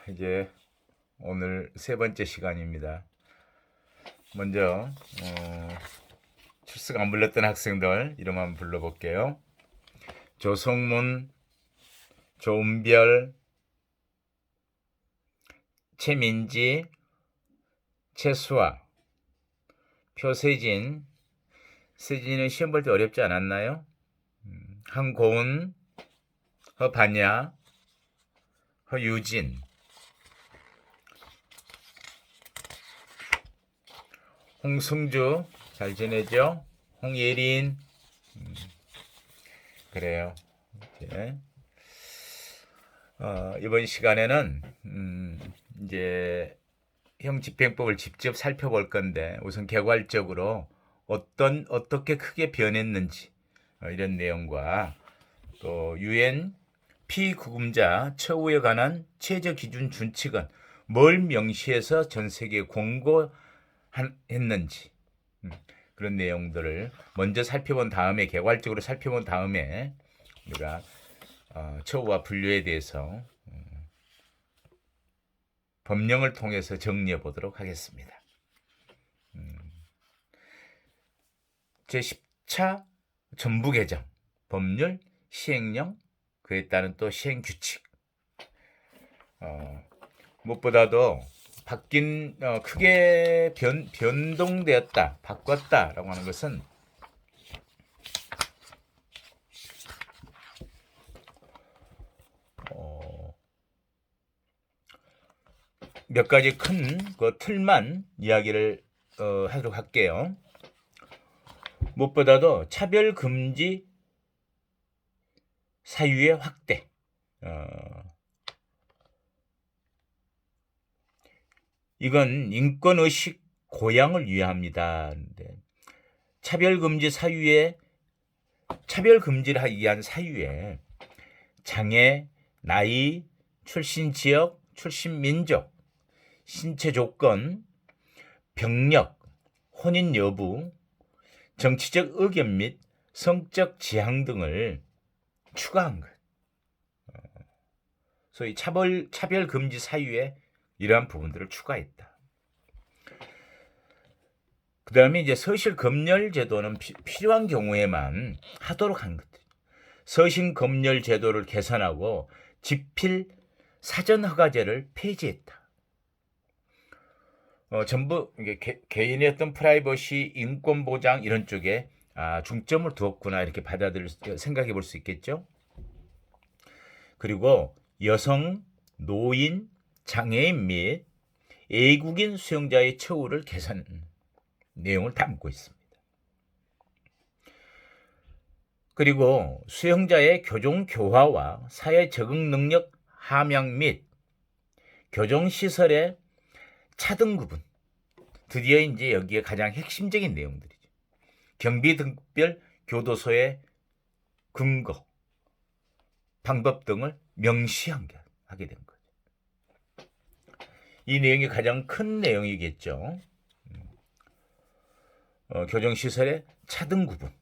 이제 오늘 세 번째 시간입니다. 먼저 출석 안 불렀던 학생들 이름 한번 불러볼게요. 조성문, 조은별, 최민지, 최수아, 표세진. 세진은 시험 볼 때 어렵지 않았나요? 한고은, 허반야, 허유진, 홍승주 잘 지내죠? 홍예린. 그래요. 이번 시간에는 이제 형집행법을 직접 살펴볼 건데, 우선 개괄적으로 어떻게 크게 변했는지 이런 내용과 또 유엔 피구금자 처우에 관한 최저 기준 준칙은 뭘 명시해서 전 세계에 공고했는지 그런 내용들을 먼저 살펴본 다음에, 개괄적으로 살펴본 다음에 우리가 처우와 분류에 대해서 법령을 통해서 정리해 보도록 하겠습니다. 제10차 전부개정, 법률, 시행령, 그에 따른 또 시행규칙. 무엇보다도 바뀐, 크게 변동되었다, 바꿨다라고 하는 것은 몇 가지 큰 그 틀만 이야기를 하도록 할게요. 무엇보다도 차별금지 사유의 확대. 이건 인권의식 고양을 위함이다. 차별금지를 하기 위한 사유에 장애, 나이, 출신 지역, 출신 민족, 신체 조건, 병력, 혼인 여부, 정치적 의견 및 성적 지향 등을 추가한 것. 소위 차별금지 사유에 이러한 부분들을 추가했다. 그 다음에 이제 서실검열 제도는 필요한 경우에만 하도록 한 것들. 서신검열 제도를 개선하고 집필 사전허가제를 폐지했다. 전부 개인의 어떤 프라이버시, 인권 보장 이런 쪽에 중점을 두었구나 이렇게 생각해 볼 수 있겠죠. 그리고 여성, 노인, 장애인 및 외국인 수용자의 처우를 개선 내용을 담고 있습니다. 그리고 수용자의 교종 교화와 사회 적응 능력 함양 및 교정시설의 차등 구분. 드디어 이제 여기에 가장 핵심적인 내용들이죠. 경비 등별 교도소의 근거, 방법 등을 명시하게 된 거죠. 이 내용이 가장 큰 내용이겠죠. 교정시설의 차등 구분.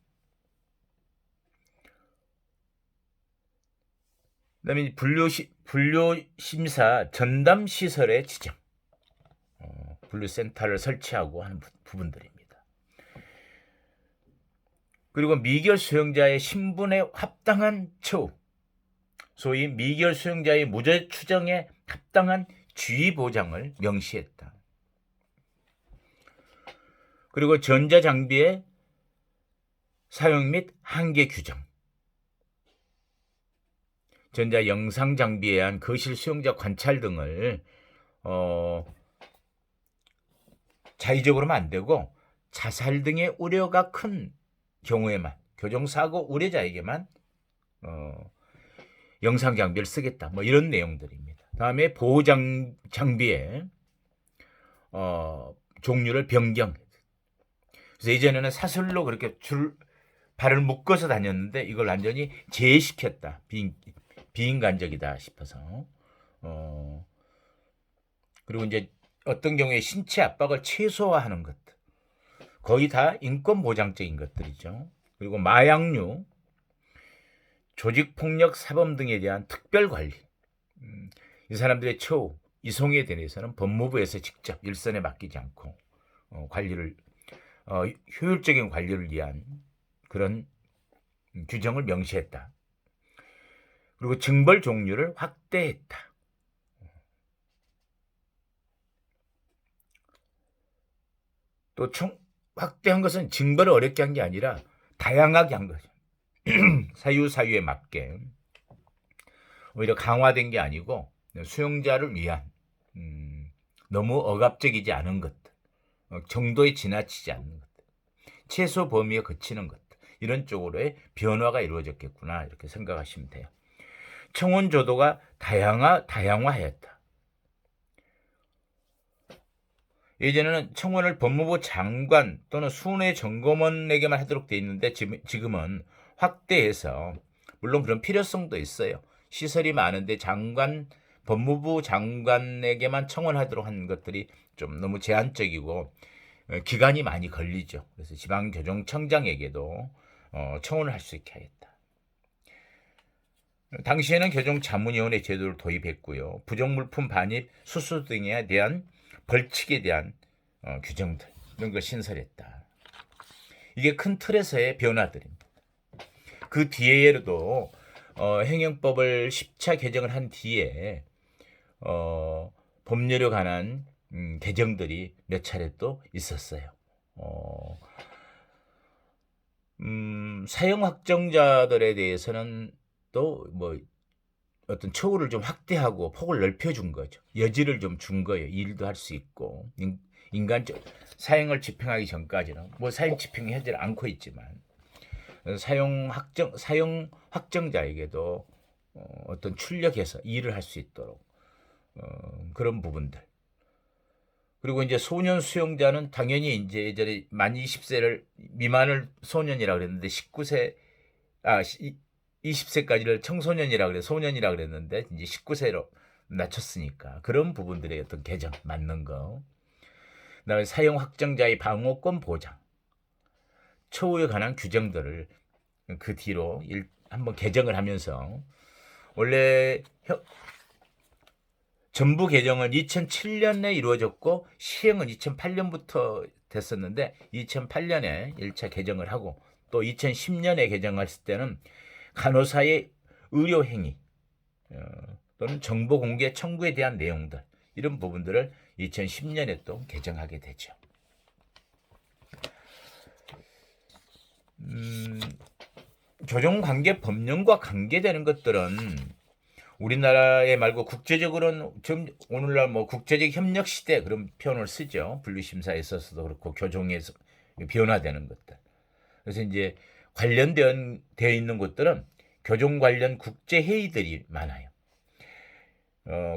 그다음에 분류심사 전담시설의 지정. 분류센터를 설치하고 하는 부분들입니다. 그리고 미결 수용자의 신분에 합당한 처우, 소위 미결 수용자의 무죄 추정에 합당한 지위 보장을 명시했다. 그리고 전자장비의 사용 및 한계 규정, 전자 영상 장비에 의한 거실 수용자 관찰 등을 자의적으로는 안 되고 자살 등의 우려가 큰 경우에만, 교정사고 우려자에게만 영상 장비를 쓰겠다. 뭐 이런 내용들입니다. 다음에 보호 장비의 종류를 변경. 그래서 예전에는 사슬로 그렇게 발을 묶어서 다녔는데 이걸 완전히 제외시켰다. 비인간적이다 싶어서. 그리고 이제 어떤 경우에 신체 압박을 최소화하는 것들. 거의 다 인권 보장적인 것들이죠. 그리고 마약류, 조직폭력 사범 등에 대한 특별 관리. 이 사람들의 처우, 이송에 대해서는 법무부에서 직접 일선에 맡기지 않고 관리를 효율적인 관리를 위한 그런 규정을 명시했다. 그리고 징벌 종류를 확대했다. 또 확대한 것은 징벌을 어렵게 한 게 아니라 다양하게 한 거죠. 사유에 맞게 오히려 강화된 게 아니고 수용자를 위한 너무 억압적이지 않은 것, 정도에 지나치지 않는 것, 최소 범위에 그치는 것, 이런 쪽으로의 변화가 이루어졌겠구나 이렇게 생각하시면 돼요. 청원 조도가 다양화하였다. 예전에는 청원을 법무부 장관 또는 순회 점검원에게만 하도록 돼 있는데 지금은 확대해서, 물론 그런 필요성도 있어요. 시설이 많은데 법무부 장관에게만 청원하도록 한 것들이 좀 너무 제한적이고 기간이 많이 걸리죠. 그래서 지방교정청장에게도 청원을 할 수 있게 하겠다. 당시에는 교정자문위원회 제도를 도입했고요. 부정물품 반입, 수수 등에 대한 벌칙에 대한 규정들 이런 걸 신설했다. 이게 큰 틀에서의 변화들입니다. 그 뒤에도 행정법을 10차 개정을 한 뒤에 법률에 관한 개정들이 몇 차례 또 있었어요. 사형 확정자들에 대해서는 또 뭐 어떤 처우를 좀 확대하고 폭을 넓혀준 거죠. 여지를 좀 준 거예요. 일도 할 수 있고 인간적 사형을 집행하기 전까지는 뭐 사형 집행이 하지 않고 있지만 사형 확정자에게도 어떤 출력해서 일을 할 수 있도록 그런 부분들. 그리고 이제 소년 수용자는 당연히 이제 예전에 만 20세를 미만을 소년이라고 그랬는데 20세까지를 청소년이라 그래 소년이라 그랬는데 이제 19세로 낮췄으니까 그런 부분들의 어떤 개정 맞는 거. 그다음에 사형 확정자의 방어권 보장, 처우에 관한 규정들을 그 뒤로 한번 개정을 하면서 원래 전부 개정은 2007년에 이루어졌고 시행은 2008년부터 됐었는데 2008년에 1차 개정을 하고 또 2010년에 개정했을 때는 간호사의 의료 행위 또는 정보 공개 청구에 대한 내용들 이런 부분들을 2010년에 또 개정하게 되죠. 교정관계 법령과 관계되는 것들은 우리나라에 말고 국제적으로는 지금 오늘날 뭐 국제적 협력 시대 그런 표현을 쓰죠. 분류심사에 있어서도 그렇고 교정에서 변화되는 것들. 그래서 이제 관련되어 있는 곳들은 교정 관련 국제 회의들이 많아요.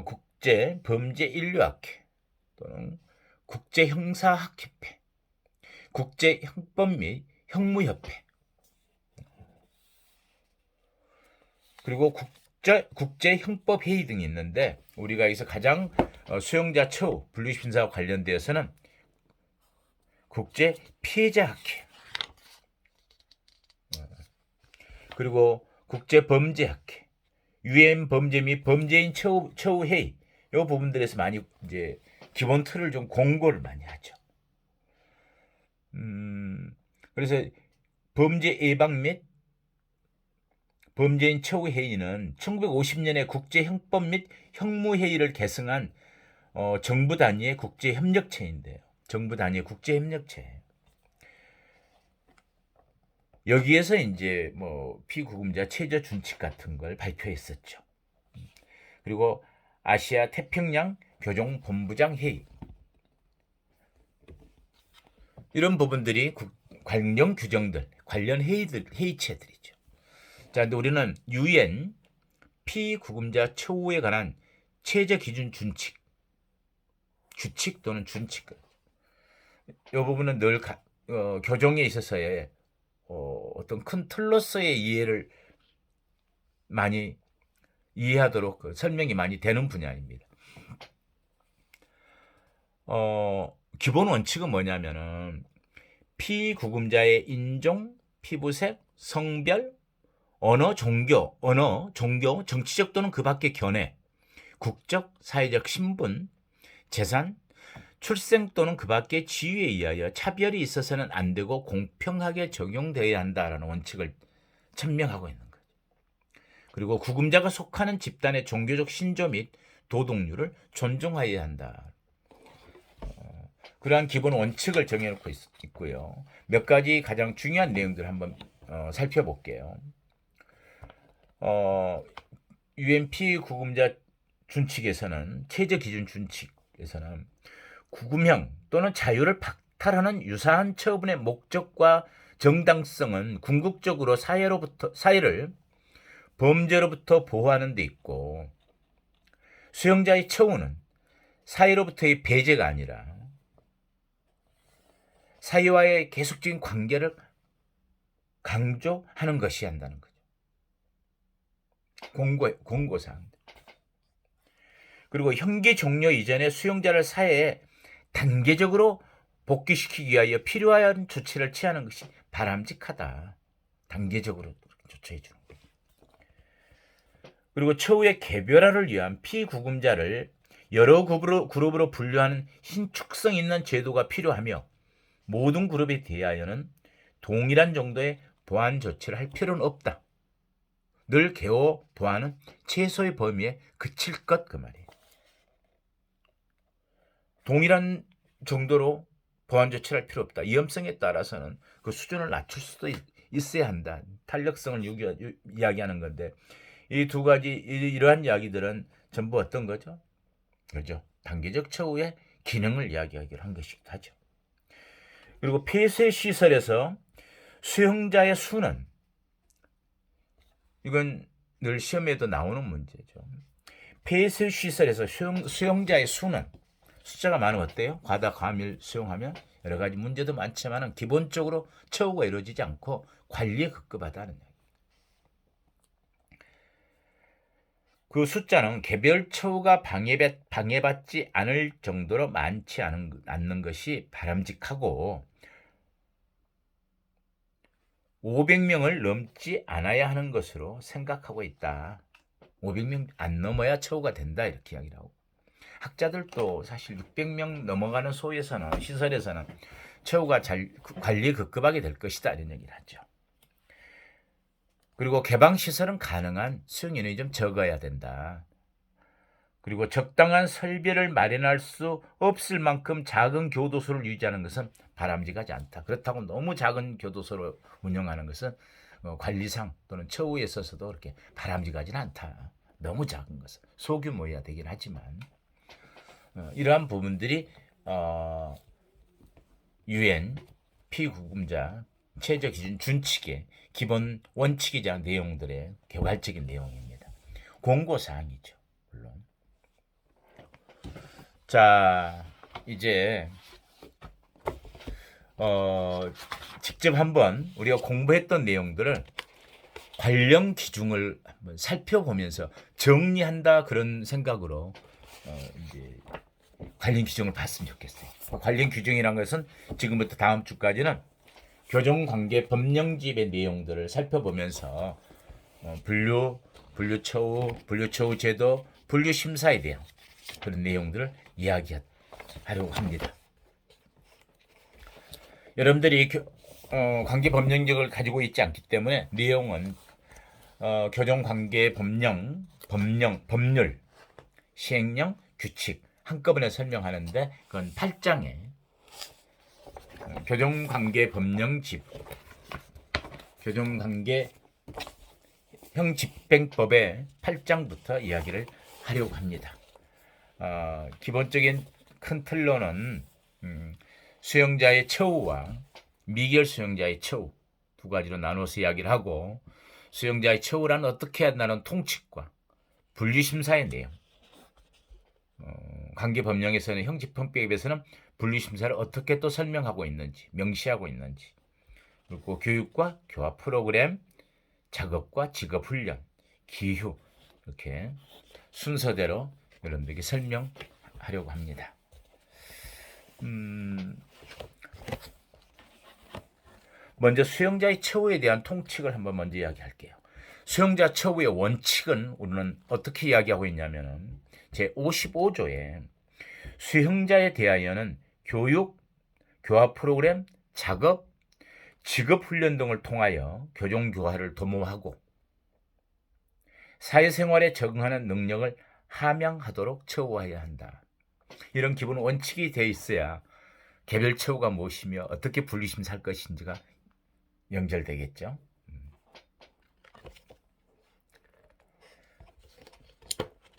국제 범죄 인류학회 또는 국제 형사학협회, 국제 형법 및 형무협회, 그리고 국제 형법 회의 등이 있는데 우리가 여기서 가장 수용자 처우 분류심사와 관련되어서는 국제 피해자 학회, 그리고 국제 범죄 학회, 유엔 범죄 및 범죄인 처우 회의 이 부분들에서 많이 이제 기본 틀을 좀 공고를 많이 하죠. 그래서 범죄 예방 및 범죄인 처우 회의는 1950년에 국제 형법 및 형무 회의를 개성한 정부 단위의 국제 협력체인데요. 정부 단위의 국제 협력체. 여기에서 이제 뭐 피구금자 최저 준칙 같은 걸 발표했었죠. 그리고 아시아 태평양 교정 본부장 회의. 이런 부분들이 관련 규정들, 관련 회의체들이죠. 자, 근데 우리는 유엔 피구금자 처우에 관한 최저 기준 규칙 또는 준칙. 이 부분은 늘 교정에 있어서의 어떤 큰 틀로서의 이해를 많이 이해하도록 설명이 많이 되는 분야입니다. 기본 원칙은 뭐냐면은 피구금자의 인종, 피부색, 성별, 언어, 종교, 정치적 또는 그 밖의 견해, 국적, 사회적 신분, 재산, 출생 또는 그 밖의 지위에 의하여 차별이 있어서는 안 되고 공평하게 적용되어야 한다라는 원칙을 천명하고 있는 거죠. 그리고 구금자가 속하는 집단의 종교적 신조 및 도덕률을 존중하여야 한다. 그러한 기본 원칙을 정해놓고 있고요. 몇 가지 가장 중요한 내용들을 한번 살펴볼게요. UNP 구금자 준칙에서는 최저 기준 준칙에서는 구금형 또는 자유를 박탈하는 유사한 처분의 목적과 정당성은 궁극적으로 사회를 범죄로부터 보호하는 데 있고, 수용자의 처우는 사회로부터의 배제가 아니라 사회와의 계속적인 관계를 강조하는 것이 한다는 거죠. 공고사항. 그리고 형기 종료 이전에 수용자를 사회에 단계적으로 복귀시키기 위하여 필요한 조치를 취하는 것이 바람직하다. 단계적으로 조처해 주는 거예요. 그리고 처우의 개별화를 위한 피구금자를 여러 그룹으로 분류하는 신축성 있는 제도가 필요하며, 모든 그룹에 대하여는 동일한 정도의 보완 조치를 할 필요는 없다. 늘 개호 보완은 최소의 범위에 그칠 것, 그 말이에요. 동일한 정도로 보완 조치를 할 필요 없다. 위험성에 따라서는 그 수준을 낮출 수도 있어야 한다. 탄력성을 이야기하는 건데, 이 두 가지 이러한 이야기들은 전부 어떤 거죠? 그렇죠. 단계적 처우의 기능을 이야기하기로 한 것이기도 하죠. 그리고 폐쇄 시설에서 수용자의 수는, 이건 늘 시험에도 나오는 문제죠. 폐쇄 시설에서 수용자의 수는, 숫자가 많으면 어때요? 과다 과밀 수용하면 여러 가지 문제도 많지만 기본적으로 처우가 이루어지지 않고 관리에 급급하다는 얘기예요. 그 숫자는 개별 처우가 방해받지 않을 정도로 많지 않는 것이 바람직하고, 500명을 넘지 않아야 하는 것으로 생각하고 있다. 500명 안 넘어야 처우가 된다, 이렇게 이야기를 하고, 학자들도 사실 600명 넘어가는 시설에서는 처우가 관리에 급급하게 될 것이다, 이런 얘기를 하죠. 그리고 개방시설은 가능한 수용 인원이 좀 적어야 된다. 그리고 적당한 설비를 마련할 수 없을 만큼 작은 교도소를 유지하는 것은 바람직하지 않다. 그렇다고 너무 작은 교도소를 운영하는 것은 관리상 또는 처우에 있어서도 그렇게 바람직하지는 않다. 너무 작은 것은 소규모여야 되긴 하지만, 이러한 부분들이 UN 피구금자 최저 기준 준칙의 기본 원칙이자 내용들의 개괄적인 내용입니다. 공고사항이죠, 물론. 자, 이제 직접 한번 우리가 공부했던 내용들을 관련 기준을 한번 살펴보면서 정리한다, 그런 생각으로 이제 관련 규정을 봤으면 좋겠어요. 관련 규정이란 것은 지금부터 다음 주까지는 교정관계 법령집의 내용들을 살펴보면서 분류처우 제도, 분류심사에 대한 그런 내용들을 이야기하려고 합니다. 여러분들이 관계법령력을 가지고 있지 않기 때문에 내용은 교정관계 법률, 시행령, 규칙 한꺼번에 설명하는데, 그건 8장에 교정관계 법령집, 교정관계 형집행법의 8장부터 이야기를 하려고 합니다. 기본적인 큰 틀로는 수용자의 처우와 미결 수용자의 처우 두 가지로 나눠서 이야기를 하고, 수용자의 처우란 어떻게 한다는 통칙과 분류심사의 내용, 관계법령에서는 형집행법에서는 분류심사를 어떻게 또 설명하고 있는지, 명시하고 있는지, 그리고 교육과 교화 프로그램, 작업과 직업훈련, 기후, 이렇게 순서대로 여러분들에게 설명하려고 합니다. 먼저 수용자의 처우에 대한 통칙을 한번 먼저 이야기할게요. 수용자 처우의 원칙은 우리는 어떻게 이야기하고 있냐면은 제55조에 수용자에 대하여는 교육, 교화 프로그램, 작업, 직업훈련 등을 통하여 교정교화를 도모하고 사회생활에 적응하는 능력을 함양하도록 처우해야 한다. 이런 기본 원칙이 되어 있어야 개별 처우가 무엇이며 어떻게 분리심사할 것인지가 연결되겠죠.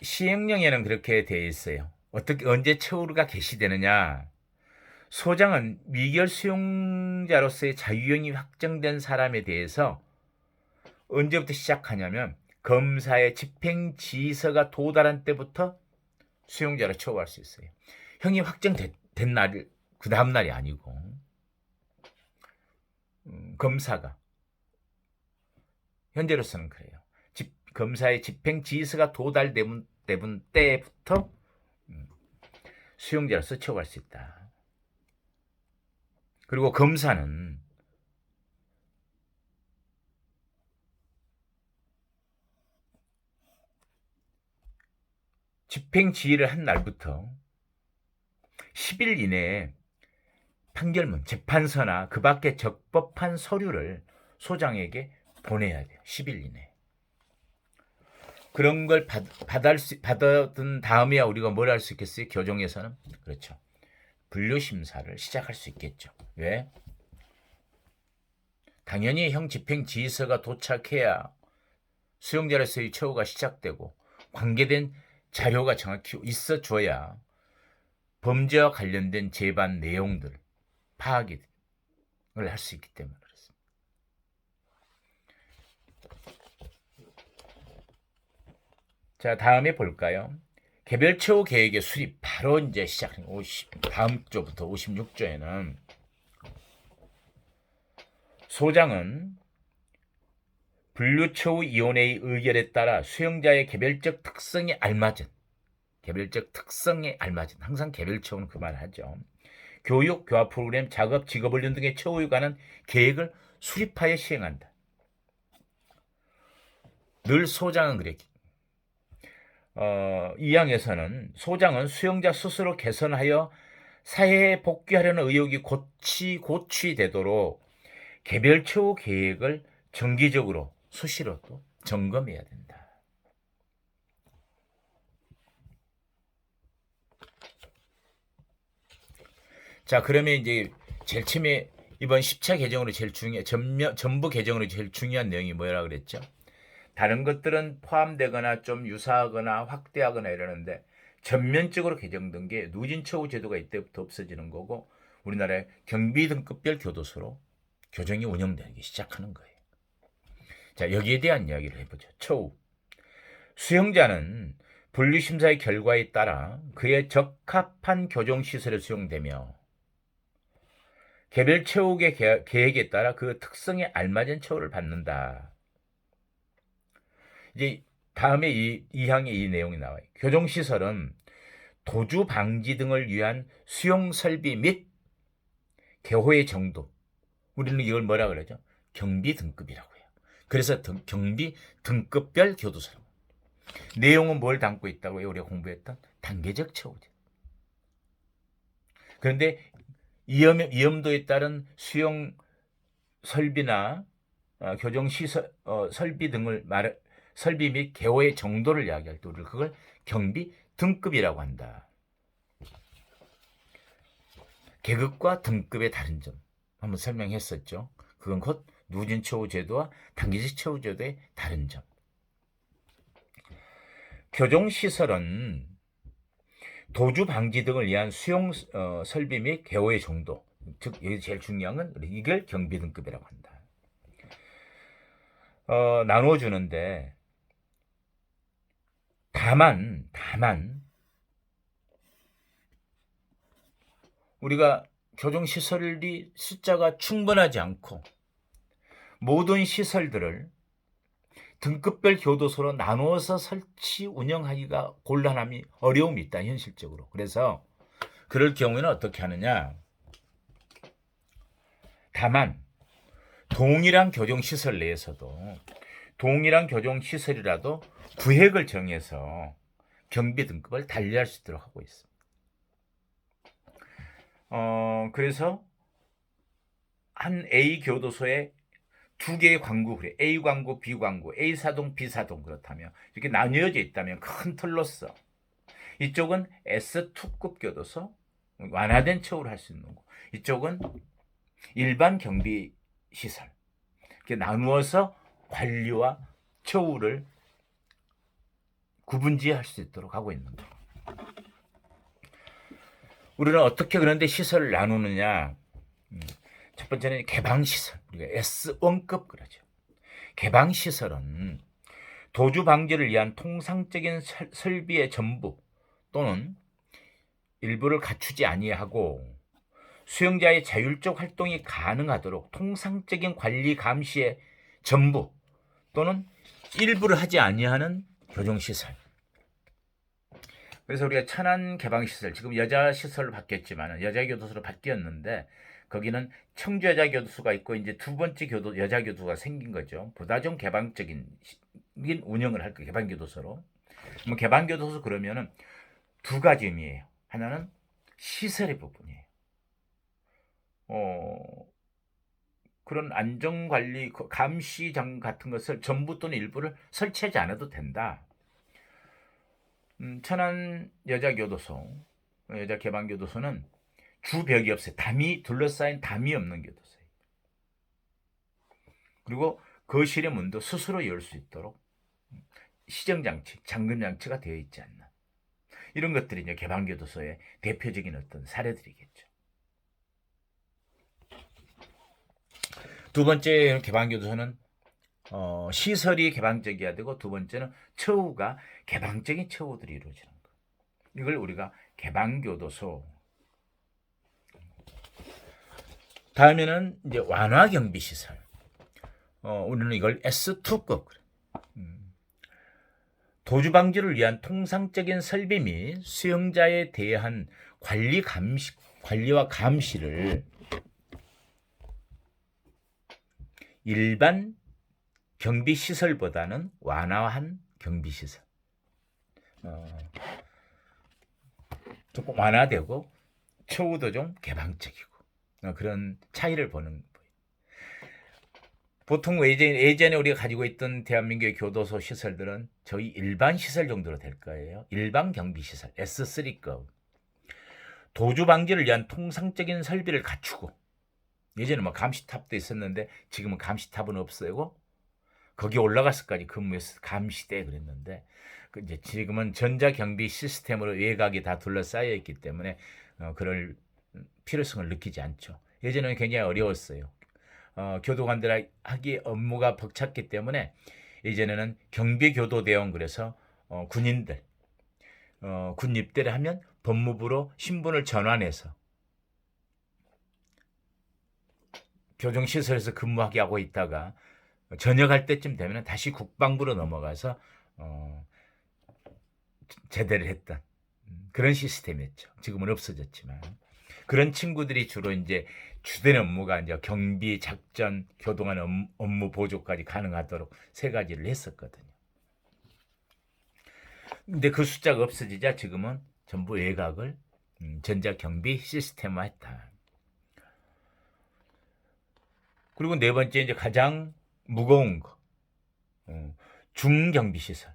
시행령에는 그렇게 되어 있어요. 어떻게 언제 처우가 개시되느냐? 소장은 미결 수용자로서의 자유형이 확정된 사람에 대해서 언제부터 시작하냐면 검사의 집행지휘서가 도달한 때부터 수용자로 처우할 수 있어요. 형이 확정된 날이 그 다음 날이 아니고 검사가 현재로서는 그래요. 검사의 집행지휘서가 도달된 때부터 수용자로서 처우할 수 있다. 그리고 검사는 집행지휘를 한 날부터 10일 이내에 판결문, 재판서나 그 밖에 적법한 서류를 소장에게 보내야 돼요. 10일 이내에. 그런 걸 받아든 다음에야 우리가 뭘 할 수 있겠어요? 교정에서는? 그렇죠. 분류심사를 시작할 수 있겠죠. 왜? 당연히 형 집행지휘서가 도착해야 수용자로서의 처우가 시작되고 관계된 자료가 정확히 있어줘야 범죄와 관련된 재반 내용들 파악을 할 수 있기 때문에 그렇습니다. 자, 다음에 볼까요? 개별 처우 계획의 수립 바로 이제 시작한 다음 조부터 56조에는 소장은 분류처우위원회의 의결에 따라 수용자의 개별적 특성에 알맞은 항상 개별처우는 그 말을 하죠. 교육, 교화 프로그램, 작업, 직업훈련 등의 처우에 관한 계획을 수립하여 시행한다. 늘 소장은 그랬기. 이 항에서는 소장은 수용자 스스로 개선하여 사회에 복귀하려는 의욕이 고취되도록 개별 처우 계획을 정기적으로 수시로 또 점검해야 된다. 자, 그러면 이제 제일 처음에 이번 10차 개정으로 제일 전부 개정으로 제일 중요한 내용이 뭐라 그랬죠? 다른 것들은 포함되거나 좀 유사하거나 확대하거나 이러는데 전면적으로 개정된 게 누진처우 제도가 이때부터 없어지는 거고 우리나라의 경비등급별 교도소로 교정이 운영되기 시작하는 거예요. 자, 여기에 대한 이야기를 해보죠. 처우. 수용자는 분류심사의 결과에 따라 그에 적합한 교정시설에 수용되며 개별 처우 계획에 따라 그 특성에 알맞은 처우를 받는다. 이제 다음에 이 항에 이 내용이 나와요. 교정시설은 도주 방지 등을 위한 수용 설비 및 개호의 정도. 우리는 이걸 뭐라 그러죠? 경비 등급이라고 해요. 그래서 경비 등급별 교도소라고. 내용은 뭘 담고 있다고요? 우리가 공부했던 단계적 처우죠. 그런데 위험도에 따른 수용 설비나 교정 시설 설비 등을 설비 및 개호의 정도를 이야기할 때 우리는 그걸 경비 등급이라고 한다. 계급과 등급의 다른 점 한번 설명했었죠. 그건 곧 누진 처우 제도와 단계적 처우 제도의 다른 점. 교정 시설은 도주 방지 등을 위한 수용 설비 및 개호의 정도, 즉 여기 제일 중요한 건 이걸 경비 등급이라고 한다. 나눠주는데 다만 우리가 교정 시설이 숫자가 충분하지 않고 모든 시설들을 등급별 교도소로 나누어서 설치 운영하기가 어려움이 있다 현실적으로. 그래서 그럴 경우에는 어떻게 하느냐? 다만 동일한 교정 시설 내에서도 동일한 교정시설이라도 구획을 정해서 경비 등급을 달리할 수 있도록 하고 있습니다. 그래서 한 A 교도소에 두 개의 광구, 그래. A 광구, B 광구, A 사동, B 사동 그렇다면 이렇게 나뉘어져 있다면 큰 틀로서 이쪽은 S2급 교도소, 완화된 처우를 할 수 있는 거. 이쪽은 일반 경비 시설. 이렇게 나누어서 관리와 처우를 구분지할 수 있도록 하고 있는 거. 우리는 어떻게 그런데 시설을 나누느냐? 첫 번째는 개방시설, 우리가 S1급 그러죠. 개방시설은 도주 방지를 위한 통상적인 설비의 전부 또는 일부를 갖추지 아니하고 수용자의 자율적 활동이 가능하도록 통상적인 관리 감시의 전부 또는 일부를 하지 아니하는 교정시설. 그래서 우리가 천안 개방시설, 지금 여자시설로 바뀌었지만 여자교도소로 바뀌었는데 거기는 청주 여자교도소가 있고 이제 두 번째 여자교도소가 생긴 거죠. 보다 좀 개방적인 운영을 할 거예요. 개방교도소로. 뭐 개방교도소 그러면은 두 가지 의미예요. 하나는 시설의 부분이에요. 그런 안전관리, 감시장 같은 것을 전부 또는 일부를 설치하지 않아도 된다. 천안 여자교도소, 여자개방교도소는 주벽이 없어요. 담이 둘러싸인 담이 없는 교도소예요. 그리고 거실의 문도 스스로 열 수 있도록 시정장치, 잠금장치가 되어 있지 않나. 이런 것들이 이제 개방교도소의 대표적인 어떤 사례들이겠죠. 두 번째 개방교도소는 시설이 개방적이어야 되고 두 번째는 처우가 개방적인 처우들이 이루어지는 거. 이걸 우리가 개방교도소. 다음에는 이제 완화경비시설. 우리는 이걸 S2급. 도주 방지를 위한 통상적인 설비 및 수용자에 대한 관리와 감시를 일반 경비시설보다는 완화한 경비시설. 조금 완화되고 처우도 좀 개방적이고 그런 차이를 보는 거예요. 보통 예전에 우리가 가지고 있던 대한민국의 교도소 시설들은 저희 일반 시설 정도로 될 거예요. 일반 경비시설 S3급. 도주 방지를 위한 통상적인 설비를 갖추고 예전에 뭐 감시탑도 있었는데 지금은 감시탑은 없어요. 거기 올라가서까지 근무해서 감시대 그랬는데 이제 지금은 전자경비 시스템으로 외곽이 다 둘러싸여 있기 때문에 그럴 필요성을 느끼지 않죠. 예전에는 굉장히 어려웠어요. 교도관들 하기 업무가 벅찼기 때문에 이제는 경비교도대원 그래서 군인들 군 입대를 하면 법무부로 신분을 전환해서 교정시설에서 근무하게 하고 있다가 전역할 때쯤 되면 다시 국방부로 넘어가서 제대를 했던 그런 시스템이었죠. 지금은 없어졌지만 그런 친구들이 주로 이제 주된 업무가 이제 경비, 작전, 교도관 업무 보조까지 가능하도록 세 가지를 했었거든요. 근데 그 숫자가 없어지자 지금은 전부 외곽을 전자경비 시스템화했다. 그리고 네 번째 이제 가장 무거운 거, 중경비시설,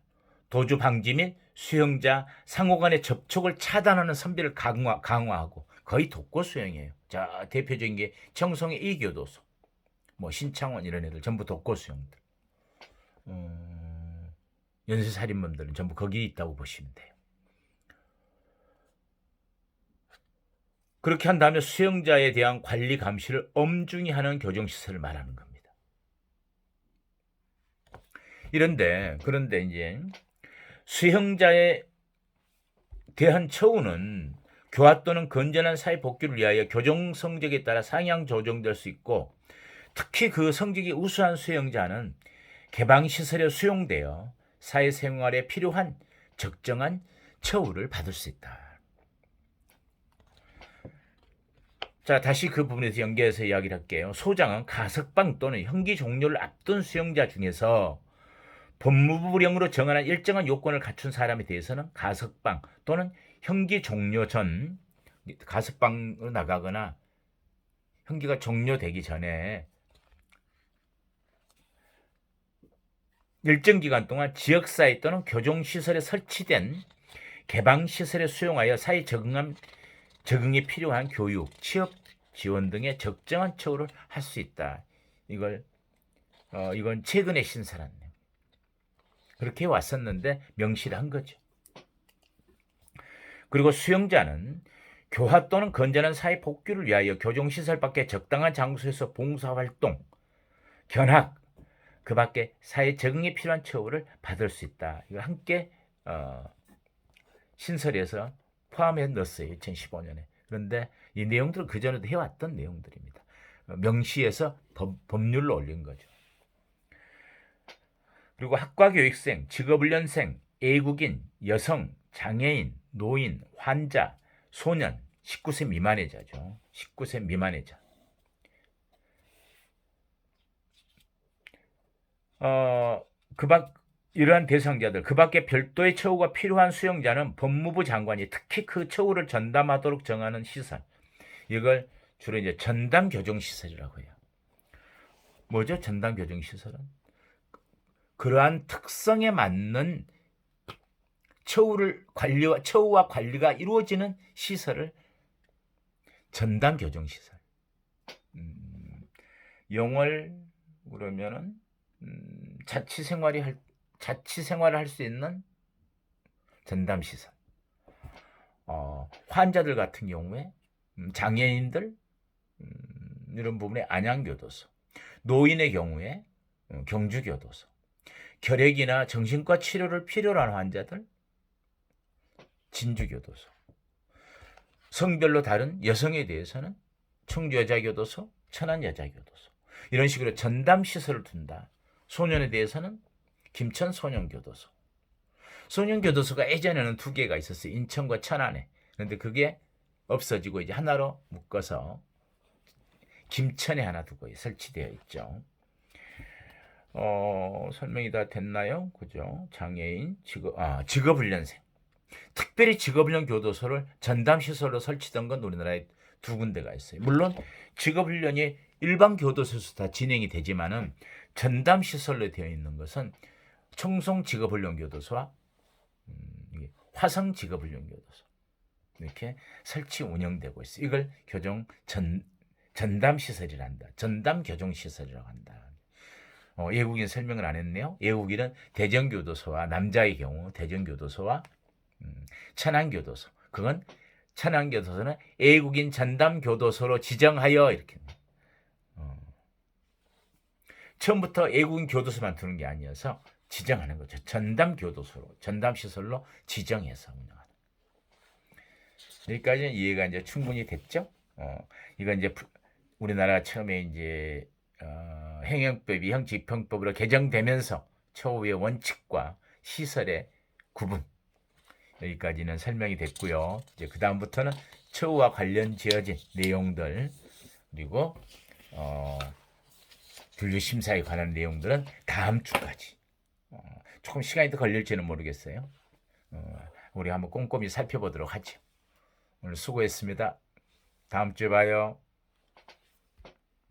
도주 방지 및 수용자 상호 간의 접촉을 차단하는 선비를 강화하고 거의 독고 수용이에요. 자, 대표적인 게 청송의 이교도소, 뭐 신창원 이런 애들 전부 독고 수용들. 연쇄살인범들은 전부 거기 있다고 보시면 돼요. 그렇게 한 다음에 수용자에 대한 관리 감시를 엄중히 하는 교정시설을 말하는 겁니다. 그런데 이제 수용자에 대한 처우는 교화 또는 건전한 사회 복귀를 위하여 교정 성적에 따라 상향 조정될 수 있고 특히 그 성적이 우수한 수용자는 개방시설에 수용되어 사회생활에 필요한 적정한 처우를 받을 수 있다. 자, 다시 그 부분에서 연계해서 이야기를 할게요. 소장은 가석방 또는 형기 종료를 앞둔 수용자 중에서 법무부령으로 정하는 일정한 요건을 갖춘 사람에 대해서는 가석방 또는 형기 종료 전 가석방으로 나가거나 형기가 종료되기 전에 일정 기간 동안 지역사회 또는 교정시설에 설치된 개방시설에 수용하여 사회 적응이 필요한 교육, 취업 지원 등의 적정한 처우를 할 수 있다. 이건 최근에 신설한 그렇게 왔었는데 명시를 한 거죠. 그리고 수용자는 교화 또는 건전한 사회 복귀를 위하여 교정시설 밖에 적당한 장소에서 봉사활동, 견학, 그 밖에 사회 적응에 필요한 처우를 받을 수 있다. 이걸 함께 신설에서 포함해 넣었어요. 2015년에. 그런데 이 내용들은 그전에도 해왔던 내용들입니다. 명시해서 법률로 올린 거죠. 그리고 학과교육생, 직업훈련생, 애국인, 여성, 장애인, 노인, 환자, 소년, 19세 미만의 자죠. 19세 미만의 자. 이러한 대상자들, 그 밖에 별도의 처우가 필요한 수용자는 법무부 장관이 특히 그 처우를 전담하도록 정하는 시설. 이걸 주로 이제 전담 교정 시설이라고 해요. 뭐죠? 전담 교정 시설은 그러한 특성에 맞는 처우와 관리가 이루어지는 시설을 전담 교정 시설. 영월 그러면은 자치 생활을 할 수 있는 전담 시설. 환자들 같은 경우에 장애인들 이런 부분에 안양교도소, 노인의 경우에 경주교도소, 결핵이나 정신과 치료를 필요로 하는 환자들 진주교도소, 성별로 다른 여성에 대해서는 청주여자교도소, 천안여자교도소 이런 식으로 전담시설을 둔다. 소년에 대해서는 김천 소년교도소. 소년교도소가 예전에는 2개가 있었어요. 인천과 천안에. 그런데 그게 없어지고 이제 하나로 묶어서 김천에 하나 두고 설치되어 있죠. 설명이 다 됐나요? 그죠? 장애인, 직업훈련생. 특별히 직업훈련 교도소를 전담시설로 설치던 건 우리나라에 2군데가 있어요. 물론 직업훈련이 일반 교도소에서 다 진행이 되지만은 전담시설로 되어 있는 것은 청송 직업훈련교도소와 화성 직업훈련교도소 이렇게 설치 운영되고 있어요. 이걸 전담시설이란다. 전담교정시설이라고 한다. 예국인 설명을 안 했네요. 예국인은 대전교도소와 남자의 경우 대전교도소와 천안교도소. 그건 천안교도소는 예국인 전담교도소로 지정하여 이렇게. 처음부터 예국인 교도소만 두는 게 아니어서 지정하는 거죠. 전담교도소로, 전담시설로 지정해서 운영하는. 여기까지는 이해가 이제 충분히 됐죠? 이건 이제 우리나라 처음에 이제 행정법이 형집행법으로 개정되면서 처우의 원칙과 시설의 구분 여기까지는 설명이 됐고요. 이제 그 다음부터는 처우와 관련 지어진 내용들 그리고 분류 심사에 관한 내용들은 다음 주까지. 조금 시간이 더 걸릴지는 모르겠어요. 우리 한번 꼼꼼히 살펴보도록 하죠. 오늘 수고했습니다. 다음 주에 봐요.